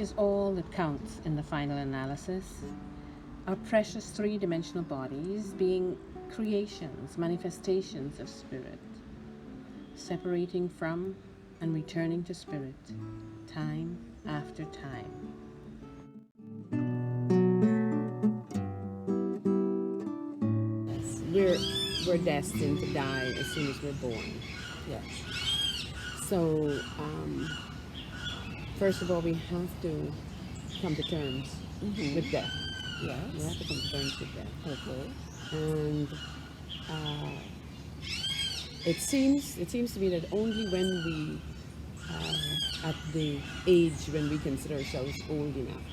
is all that counts in the final analysis. Our precious three-dimensional bodies being creations, manifestations of spirit, separating from and returning to spirit, time after time. We're destined to die as soon as we're born. Yes. So, first of all, we have to come to terms with death. Yes. We have to come to terms with death. Okay. And it seems to me that only when we at the age when we consider ourselves old enough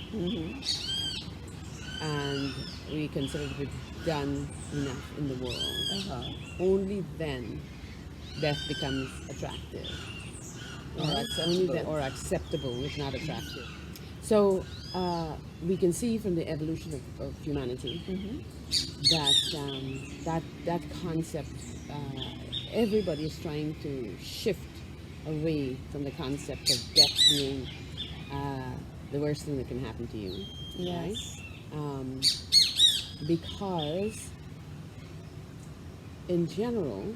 and we consider that we've done enough in the world, only then death becomes attractive. Or acceptable, if not attractive. So we can see from the evolution of humanity that concept, everybody is trying to shift away from the concept of death being the worst thing that can happen to you. Yes. Right? Because in general,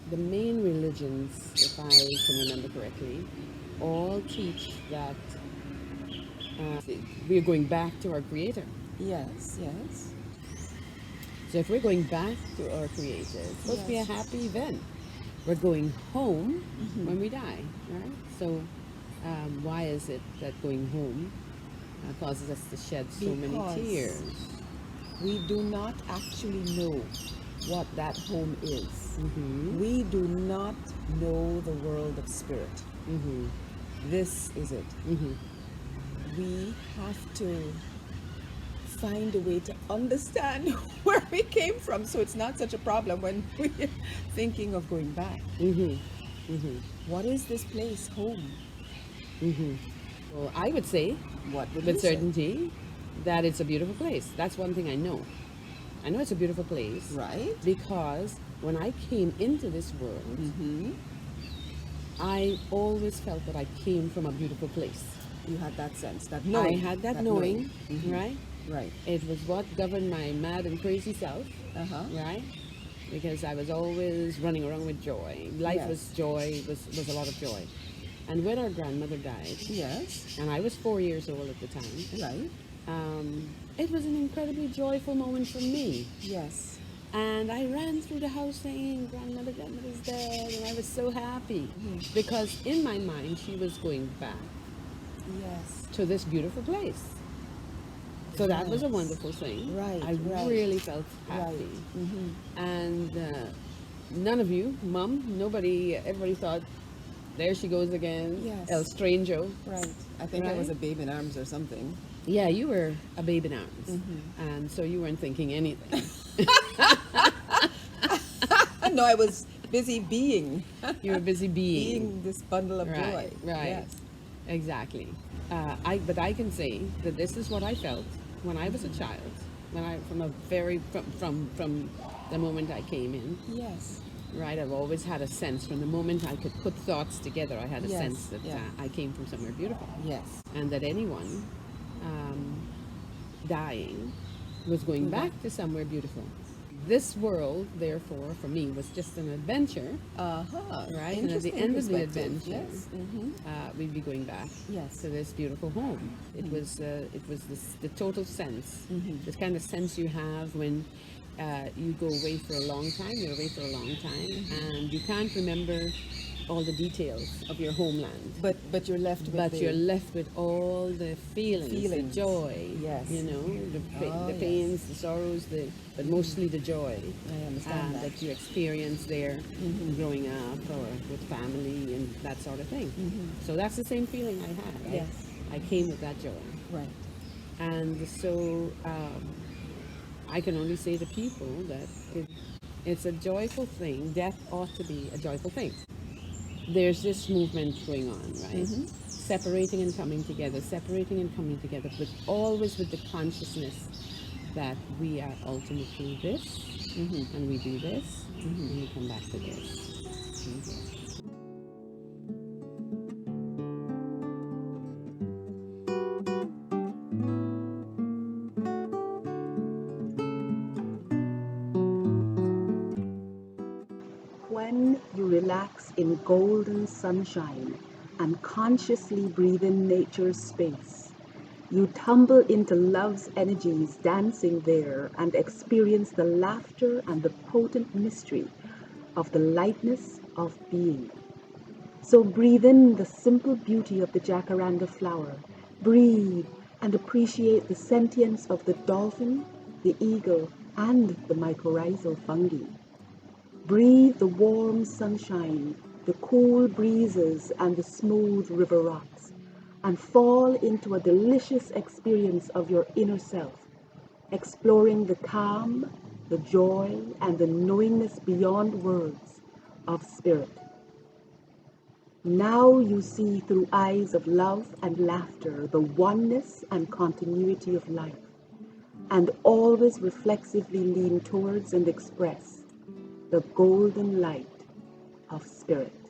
the main religions, if I can remember correctly, all teach that we are going back to our Creator. Yes, yes. So if we're going back to our Creator, it's supposed to be a happy event. We're going home when we die, right? So why is it that going home causes us to shed so many tears? We do not actually know what that home is. We do not know the world of spirit. This is it. We have to find a way to understand where we came from, so it's not such a problem when we're thinking of going back. What is this place, home? Well, I would say, with certainty, that it's a beautiful place. That's one thing I know. I know it's a beautiful place. Right. Because when I came into this world, I always felt that I came from a beautiful place. You had that sense, that knowing. I had that knowing, right? Right. It was what governed my mad and crazy self, right? Because I was always running around with joy. Life was joy, was a lot of joy. And when our grandmother died, and I was 4 years old at the time, it was an incredibly joyful moment for me. Yes. And I ran through the house saying, grandmother's dead, and I was so happy. Because in my mind, she was going back to this beautiful place. So that was a wonderful thing. Right. I really felt happy. And none of you, Mom, nobody, everybody thought, there she goes again, El Stranger. Right. I think I was a babe in arms or something. Yeah, you were a babe in arms. And so you weren't thinking anything. No, I was busy being. You were busy being. Being this bundle of joy. Right. Yes. Exactly. But I can say that this is what I felt when I was a child. When I from the moment I came in. Yes. Right. I've always had a sense from the moment I could put thoughts together. I had a sense that I came from somewhere beautiful. Yes. And that anyone dying was going back to somewhere beautiful. This world, therefore, for me, was just an adventure. Right? And at the end of the adventure, we'd be going back to this beautiful home. It was the total sense, this kind of sense you have when you go away for a long time. You're away for a long time, and you can't remember all the details of your homeland. But you're left with you're left with all the feelings. The joy. Yes. You know, the pains, the sorrows, but mostly the joy. I understand that you experience there growing up or with family and that sort of thing. So that's the same feeling I had. Yes. I came with that joy. Right. And so I can only say to people that it's a joyful thing. Death ought to be a joyful thing. There's this movement going on, right? Separating and coming together, but always with the consciousness that we are ultimately this, and we do this, and we come back to this. relax in golden sunshine and consciously breathe in nature's space. You tumble into love's energies dancing there and experience the laughter and the potent mystery of the lightness of being. So breathe in the simple beauty of the jacaranda flower. Breathe and appreciate the sentience of the dolphin, the eagle, and the mycorrhizal fungi. Breathe the warm sunshine, the cool breezes, and the smooth river rocks, and fall into a delicious experience of your inner self, exploring the calm, the joy, and the knowingness beyond words of spirit. Now you see through eyes of love and laughter the oneness and continuity of life, and always reflexively lean towards and express the golden light of spirit.